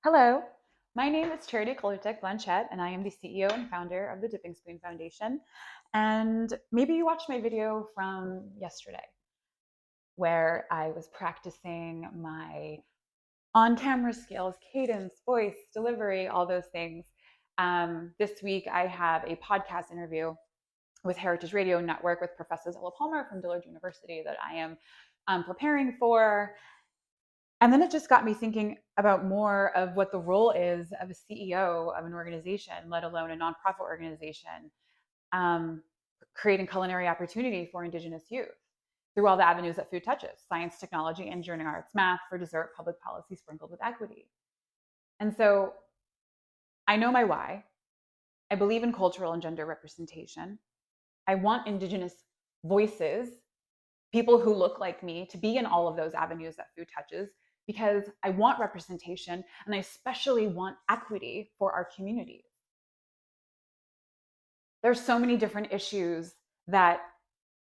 Hello, my name is Qalutaq Blanchett, and I am the CEO and founder of the Dipping Spoon Foundation. And maybe you watched my video from yesterday where I was practicing my on camera skills, cadence, voice, delivery, all those things. This week, I have a podcast interview with Heritage Radio Network with Professor Zella Palmer from Dillard University that I am preparing for. And then it just got me thinking about more of what the role is of a CEO of an organization, let alone a nonprofit organization, um, creating culinary opportunity for Indigenous youth through all the avenues that food touches: science, technology, engineering, arts, math, for dessert, public policy sprinkled with equity. And so I know my why. I believe in cultural and gender representation. I want Indigenous voices, people who look like me, to be in all of those avenues that food touches, because I want representation and I especially want equity for our communities. There's so many different issues that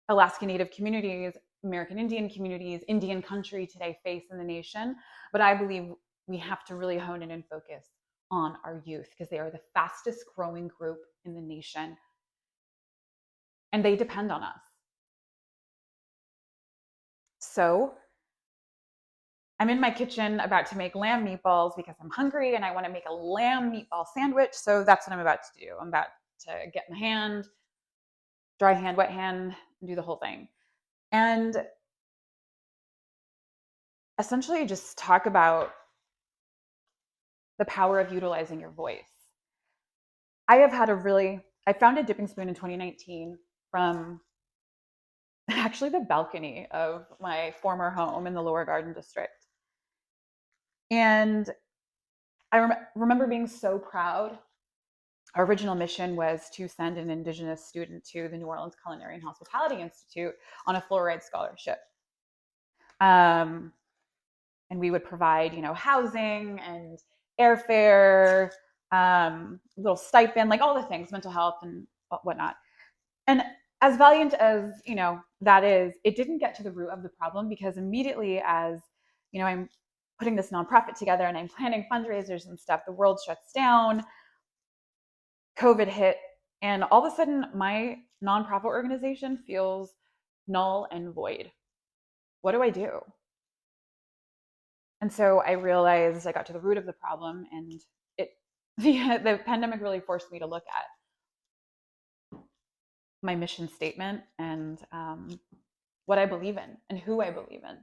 Alaska Native communities, American Indian communities, Indian country today face in the nation, but I believe we have to really hone in and focus on our youth because they are the fastest growing group in the nation and they depend on us. So I'm in my kitchen about to make lamb meatballs because I'm hungry and I want to make a lamb meatball sandwich. So that's what I'm about to do. I'm about to get my hand, dry hand, wet hand, and do the whole thing. And essentially just talk about the power of utilizing your voice. I found a dipping spoon in 2019 from actually the balcony of my former home in the Lower Garden District. And I remember being so proud. Our original mission was to send an Indigenous student to the New Orleans Culinary and Hospitality Institute on a full-ride scholarship. And we would provide, housing and airfare, little stipend, like all the things, mental health and whatnot. And as valiant as, that is, it didn't get to the root of the problem because immediately as, I'm putting this nonprofit together and I'm planning fundraisers and stuff, the world shuts down, COVID hit, and all of a sudden my nonprofit organization feels null and void. What do I do? And so I realized I got to the root of the problem, and the pandemic really forced me to look at my mission statement and what I believe in and who I believe in.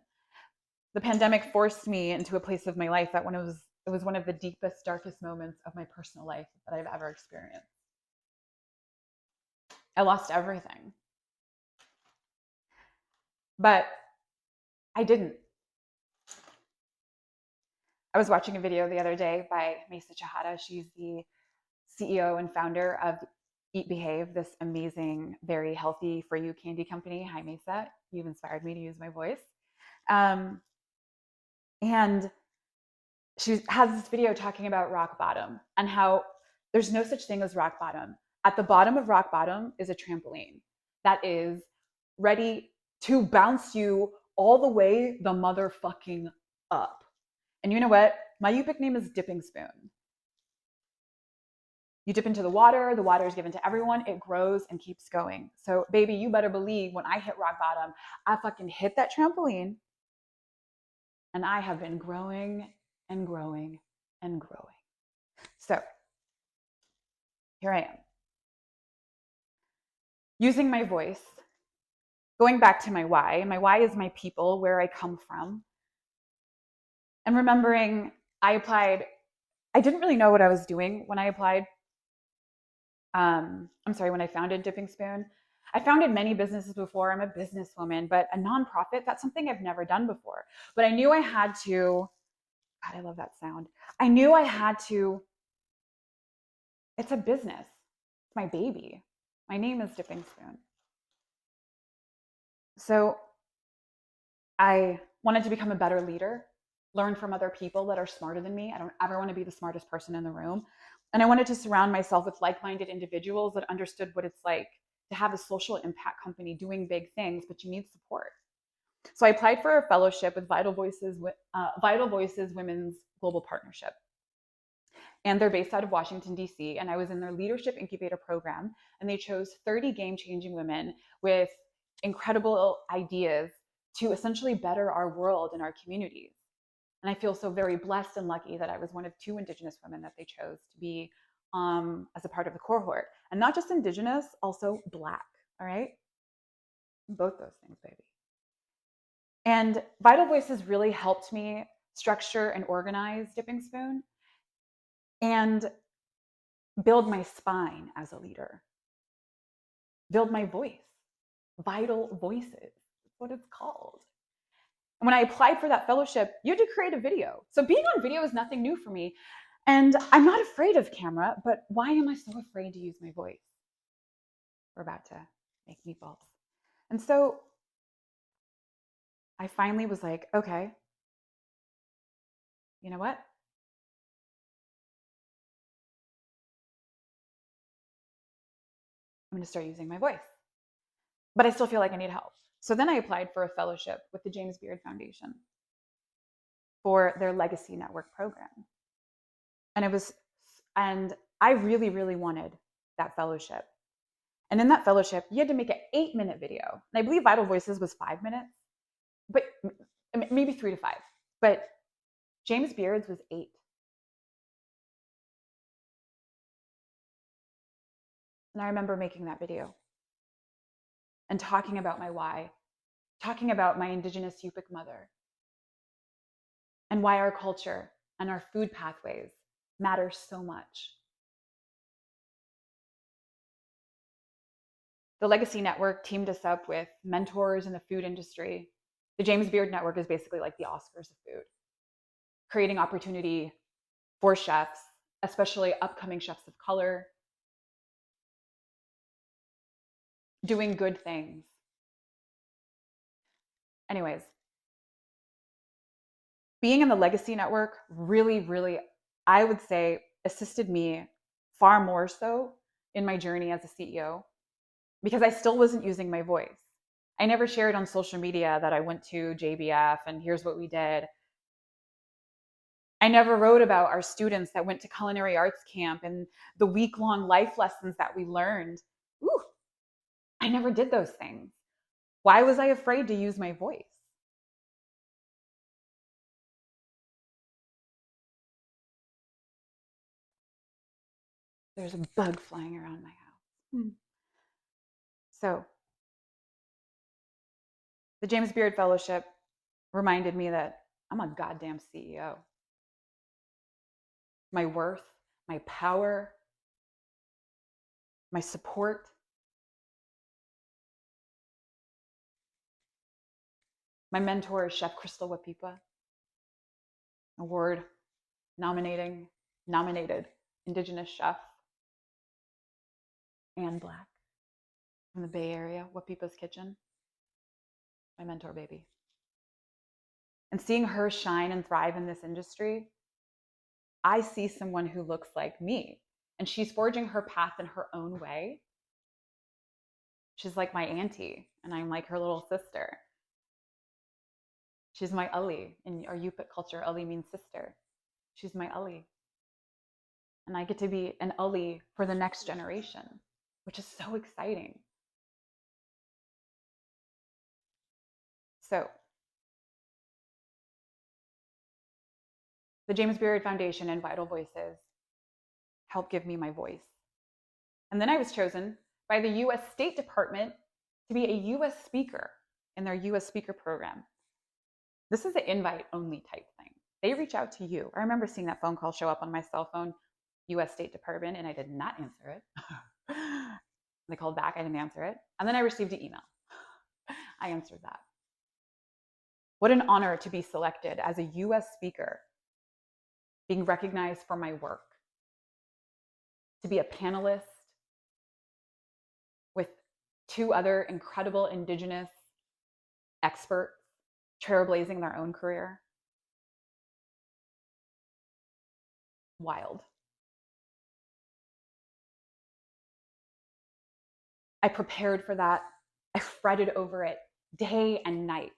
The pandemic forced me into a place of my life that when it was one of the deepest, darkest moments of my personal life that I've ever experienced. I lost everything. But I didn't. I was watching a video the other day by Mesa Chihata. She's the CEO and founder of Eat Behave, this amazing, very healthy for you candy company. Hi, Mesa. You've inspired me to use my voice. And she has this video talking about rock bottom and how there's no such thing as rock bottom. At the bottom of rock bottom is a trampoline that is ready to bounce you all the way the motherfucking up. And you know what? My Yup'ik name is Dipping Spoon. You dip into the water is given to everyone, it grows and keeps going. So baby, you better believe when I hit rock bottom, I fucking hit that trampoline and I have been growing and growing and growing. So here I am. Using my voice, going back to my why. My why is my people, where I come from. And remembering I applied, I didn't really know what I was doing when I applied. When I founded Dipping Spoon. I founded many businesses before. I'm a businesswoman, but a nonprofit, that's something I've never done before. But I knew I had to, God, I love that sound. I knew I had to, it's a business. It's my baby. My name is Dipping Spoon. So I wanted to become a better leader, learn from other people that are smarter than me. I don't ever want to be the smartest person in the room. And I wanted to surround myself with like-minded individuals that understood what it's like to have a social impact company doing big things, but you need support. So I applied for a fellowship with Vital Voices Women's Global Partnership. and they're based out of Washington, D.C., and I was in their leadership incubator program, and they chose 30 game-changing women with incredible ideas to essentially better our world and our communities. And I feel so very blessed and lucky that I was one of 2 Indigenous women that they chose to be as a part of the cohort. And not just Indigenous, also Black, all right? Both those things, baby. And Vital Voices really helped me structure and organize Dipping Spoon and build my spine as a leader, build my voice. Vital Voices, that's what it's called. And when I applied for that fellowship, you had to create a video. So being on video is nothing new for me. And I'm not afraid of camera, but why am I so afraid to use my voice? We're about to make meatballs. And so I finally was like, okay, you know what? I'm going to start using my voice. But I still feel like I need help. So then I applied for a fellowship with the James Beard Foundation for their Legacy Network program. And I really, really wanted that fellowship. And in that fellowship, you had to make an 8-minute video. And I believe Vital Voices was 5 minutes, but maybe 3 to 5. But James Beard's was 8. And I remember making that video and talking about my why, talking about my Indigenous Yup'ik mother, and why our culture and our food pathways matter so much. The Legacy Network teamed us up with mentors in the food industry. The James Beard Network is basically like the Oscars of food, creating opportunity for chefs, especially upcoming chefs of color, doing good things. Anyways, being in the Legacy Network really, really, I would say, assisted me far more so in my journey as a CEO, because I still wasn't using my voice. I never shared on social media that I went to JBF and here's what we did. I never wrote about our students that went to culinary arts camp and the week-long life lessons that we learned. Ooh, I never did those things. Why was I afraid to use my voice? There's a bug flying around my house. So the James Beard Fellowship reminded me that I'm a goddamn CEO. My worth, my power, my support. My mentor is Chef Crystal Wapipa, award nominated Indigenous chef and Black from the Bay Area, Wapipa's Kitchen. My mentor, baby. And seeing her shine and thrive in this industry, I see someone who looks like me, and she's forging her path in her own way. She's like my auntie, and I'm like her little sister. She's my Ali. In our Yup'ik culture, Ali means sister. She's my Ali. And I get to be an Ali for the next generation, which is so exciting. So the James Beard Foundation and Vital Voices helped give me my voice. And then I was chosen by the US State Department to be a US speaker in their US speaker program. This is an invite-only type thing. They reach out to you. I remember seeing that phone call show up on my cell phone, US State Department, and I did not answer it. They called back, I didn't answer it. And then I received an email. I answered that. What an honor to be selected as a US speaker, being recognized for my work, to be a panelist with 2 other incredible Indigenous experts trailblazing their own career. Wild. I prepared for that. I fretted over it day and night.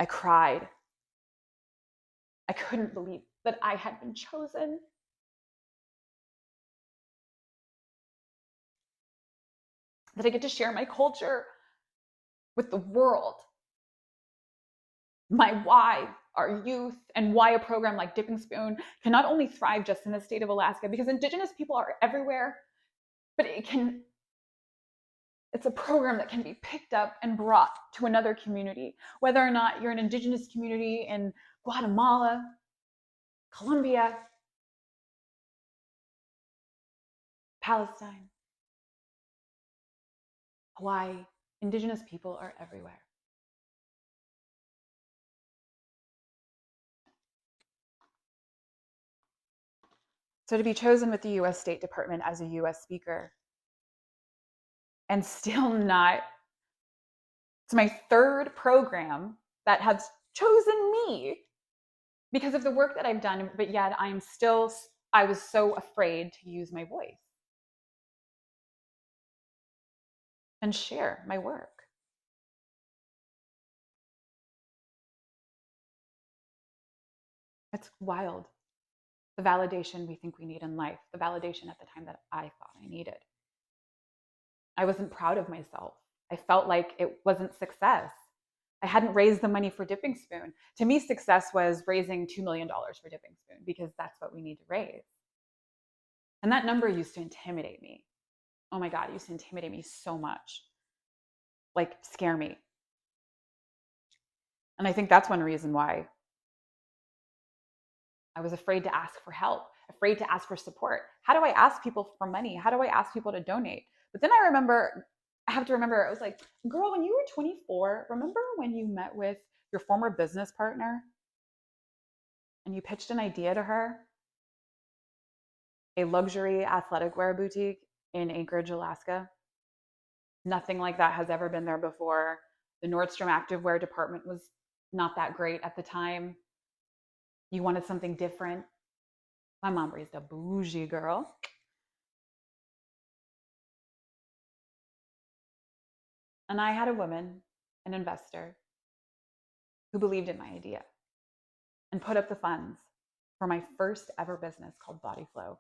I cried. I couldn't believe that I had been chosen. That I get to share my culture with the world. My why, our youth, and why a program like Dipping Spoon can not only thrive just in the state of Alaska, because Indigenous people are everywhere, but it's a program that can be picked up and brought to another community, whether or not you're an Indigenous community in Guatemala, Colombia, Palestine, Hawaii. Indigenous people are everywhere. So to be chosen with the US State Department as a US speaker and still not, it's my third program that has chosen me because of the work that I've done, but yet I was so afraid to use my voice and share my work. It's wild. The validation we think we need in life, the validation at the time that I thought I needed. I wasn't proud of myself. I felt like it wasn't success. I hadn't raised the money for Dipping Spoon. To me, success was raising $2 million for Dipping Spoon because that's what we need to raise. And that number used to intimidate me. Oh my God, it used to intimidate me so much. Like, scare me. And I think that's one reason why I was afraid to ask for help, afraid to ask for support. How do I ask people for money? How do I ask people to donate? But then I have to remember, I was like, girl, when you were 24, remember when you met with your former business partner and you pitched an idea to her? A luxury athletic wear boutique in Anchorage, Alaska. Nothing like that has ever been there before. The Nordstrom activewear department was not that great at the time. You wanted something different. My mom raised a bougie girl. And I had a woman, an investor, who believed in my idea and put up the funds for my first ever business called Body Flow,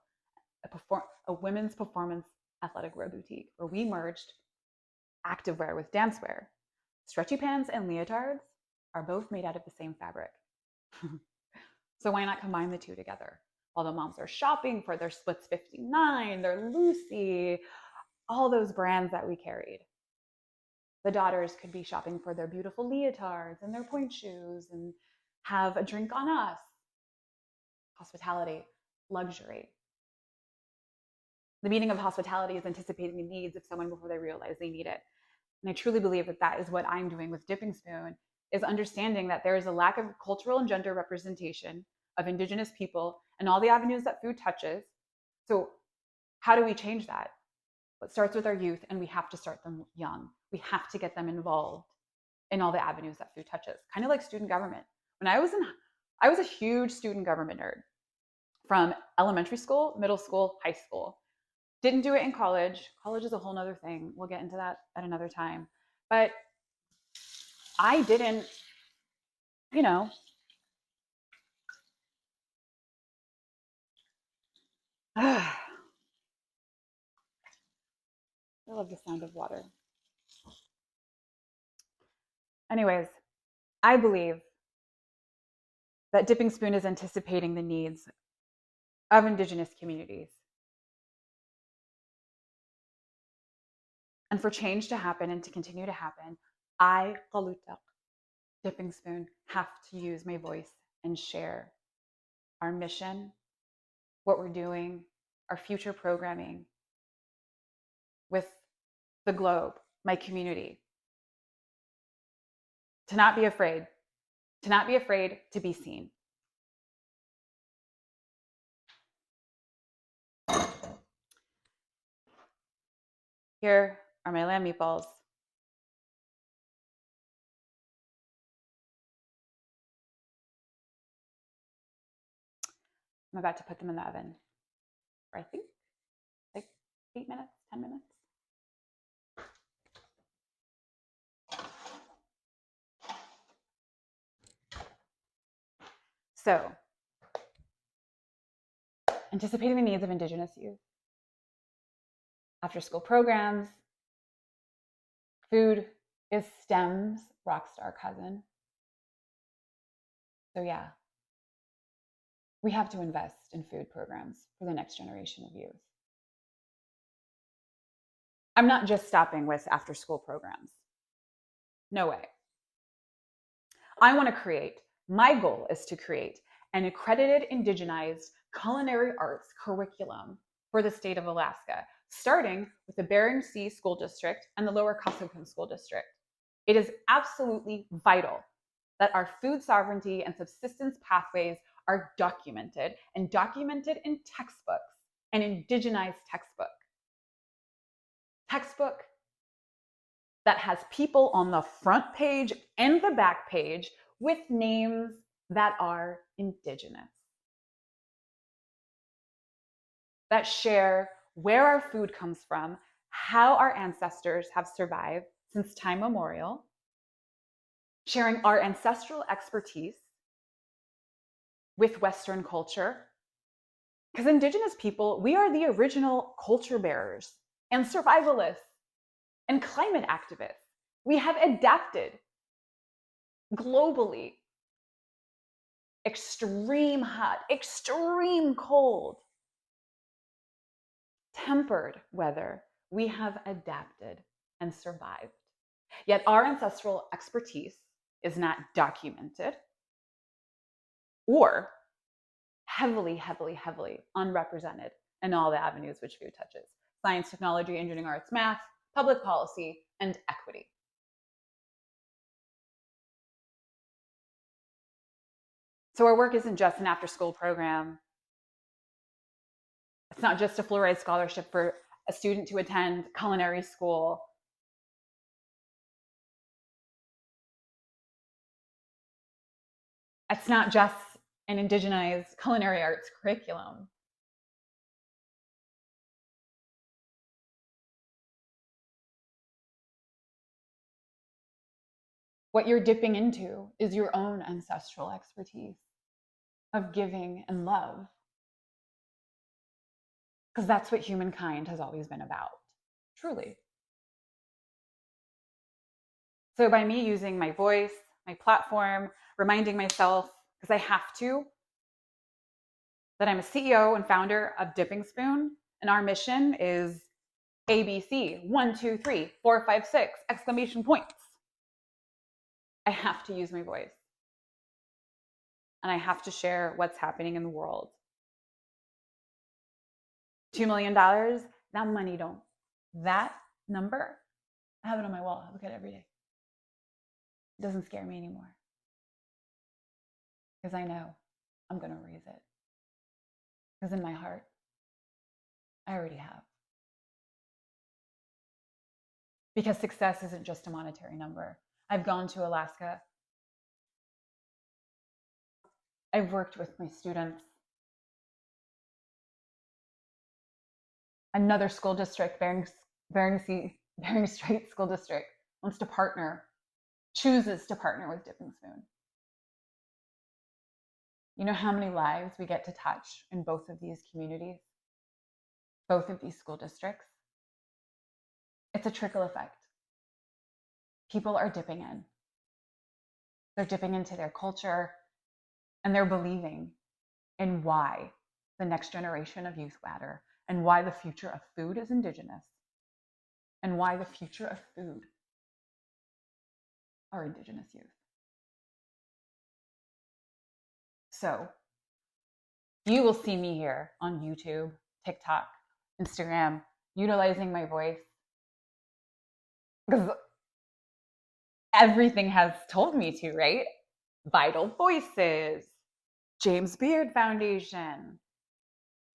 a women's performance athletic wear boutique where we merged activewear with dancewear. Stretchy pants and leotards are both made out of the same fabric. So why not combine the two together? While the moms are shopping for their Splits 59, their Lucy, all those brands that we carried. The daughters could be shopping for their beautiful leotards and their pointe shoes and have a drink on us. Hospitality, luxury. The meaning of hospitality is anticipating the needs of someone before they realize they need it. And I truly believe that that is what I'm doing with Dipping Spoon, is understanding that there is a lack of cultural and gender representation of Indigenous people and all the avenues that food touches. So how do we change that? It starts with our youth, and we have to start them young. We have to get them involved in all the avenues that food touches, kind of like student government. When I was a huge student government nerd from elementary school, middle school, high school. Didn't do it in college. College is a whole nother thing. We'll get into that at another time. But I didn't, you know, I love the sound of water. Anyways, I believe that Dipping Spoon is anticipating the needs of Indigenous communities. And for change to happen and to continue to happen, I, Qalutaq, Dipping Spoon, have to use my voice and share our mission, what we're doing, our future programming with the globe, my community. To not be afraid to be seen. Here are my lamb meatballs. I'm about to put them in the oven for, I think, like 8 minutes, 10 minutes. So, anticipating the needs of Indigenous youth, after school programs, food is STEM's rockstar cousin. So yeah, we have to invest in food programs for the next generation of youth. I'm not just stopping with after school programs. No way. I want to create, my goal is to create an accredited indigenized culinary arts curriculum for the state of Alaska, starting with the Bering Sea School District and the Lower Cosumcoon School District. It is absolutely vital that our food sovereignty and subsistence pathways are documented, and documented in textbooks, an indigenized textbook. Textbook that has people on the front page and the back page with names that are indigenous, that share where our food comes from, how our ancestors have survived since time memorial, sharing our ancestral expertise with Western culture. Because Indigenous people, we are the original culture bearers and survivalists and climate activists. We have adapted globally. Extreme hot, extreme cold, tempered weather. We have adapted and survived. Yet our ancestral expertise is not documented or heavily, heavily, heavily unrepresented in all the avenues which food touches: science, technology, engineering, arts, math, public policy, and equity. So our work isn't just an after-school program. It's not just a fluoride scholarship for a student to attend culinary school. It's not just an indigenized culinary arts curriculum. What you're dipping into is your own ancestral expertise of giving and love. Because that's what humankind has always been about, truly. So by me using my voice, my platform, reminding myself, because I have to, that I'm a CEO and founder of Dipping Spoon, and our mission is ABC, 1, 2, 3, 4, 5, 6, exclamation points. I have to use my voice. And I have to share what's happening in the world. $2 million, that money don't. That number, I have it on my wall. I look at it every day. It doesn't scare me anymore. Because I know I'm going to raise it. Because in my heart, I already have. Because success isn't just a monetary number. I've gone to Alaska. I've worked with my students. Another school district, Bering Strait School District, wants to partner, chooses to partner with Dipping Spoon. You know how many lives we get to touch in both of these communities, both of these school districts? It's a trickle effect. People are dipping in. They're dipping into their culture, and they're believing in why the next generation of youth matter, and why the future of food is Indigenous, and why the future of food are Indigenous youth. So you will see me here on YouTube, TikTok, Instagram, utilizing my voice, because everything has told me to, right? Vital Voices, James Beard Foundation,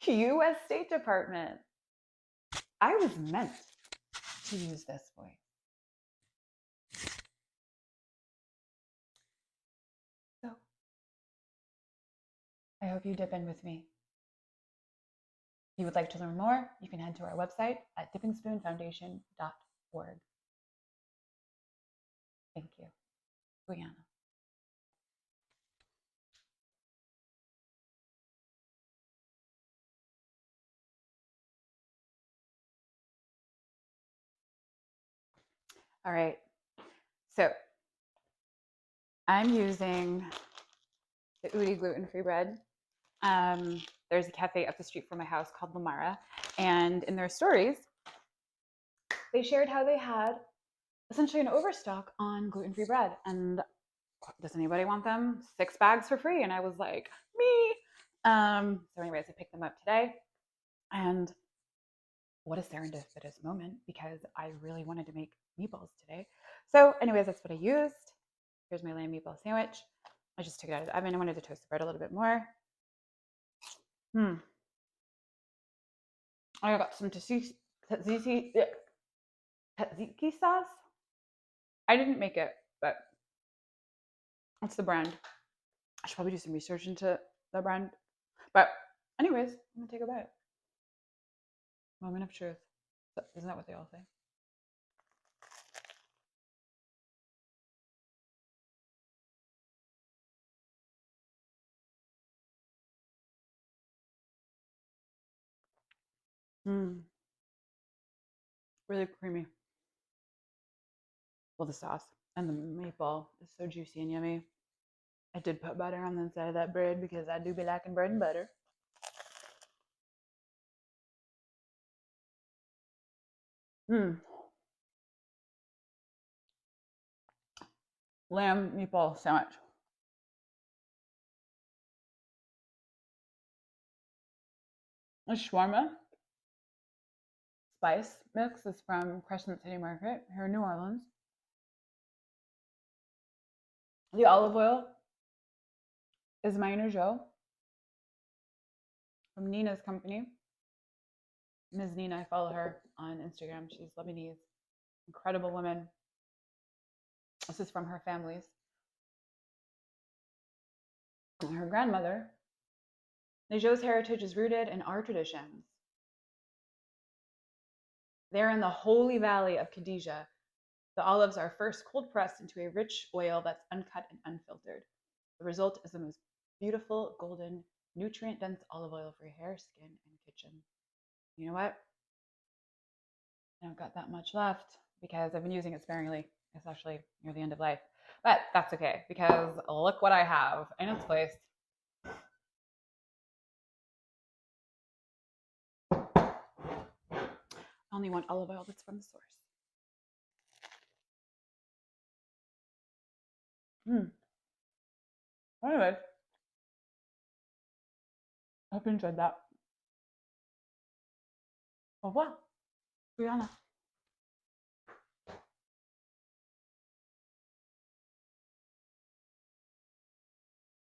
U.S. State Department. I was meant to use this voice. So I hope you dip in with me. If you would like to learn more, you can head to our website at dippingspoonfoundation.org. Thank you. Guyana. All right, so I'm using the Udi gluten-free bread. There's a cafe up the street from my house called Lamara, and in their stories, they shared how they had essentially an overstock on gluten-free bread. And does anybody want them? 6 bags for free. And I was like, me. So anyways, I picked them up today. And what a serendipitous moment, because I really wanted to make meatballs today. So anyways, that's what I used. Here's my lamb meatball sandwich. I just took it out of the oven. I wanted to toast the bread a little bit more. I got some tzatziki sauce. I didn't make it, but it's the brand. I should probably do some research into the brand. But anyways, I'm gonna take a bite. Moment of truth. Isn't that what they all say? Really creamy. Well, the sauce and the meatball is so juicy and yummy. I did put butter on the inside of that bread because I do be liking bread and butter. Lamb meatball sandwich. A shawarma spice mix is from Crescent City Market here in New Orleans. The olive oil is Minor Joe from Nina's company. Ms. Nina, I follow her on Instagram. She's Lebanese, incredible woman. This is from her family's. Her grandmother. Nejo's heritage is rooted in our traditions. There in the holy valley of Khadijah, the olives are first cold pressed into a rich oil that's uncut and unfiltered. The result is the most beautiful, golden, nutrient-dense olive oil for hair, skin, and kitchen. You know what? I don't got that much left because I've been using it sparingly, especially near the end of life. But that's okay, because look what I have in its place. I only want olive oil that's from the source. Anyway, I hope you enjoyed that. Au revoir. Brianna.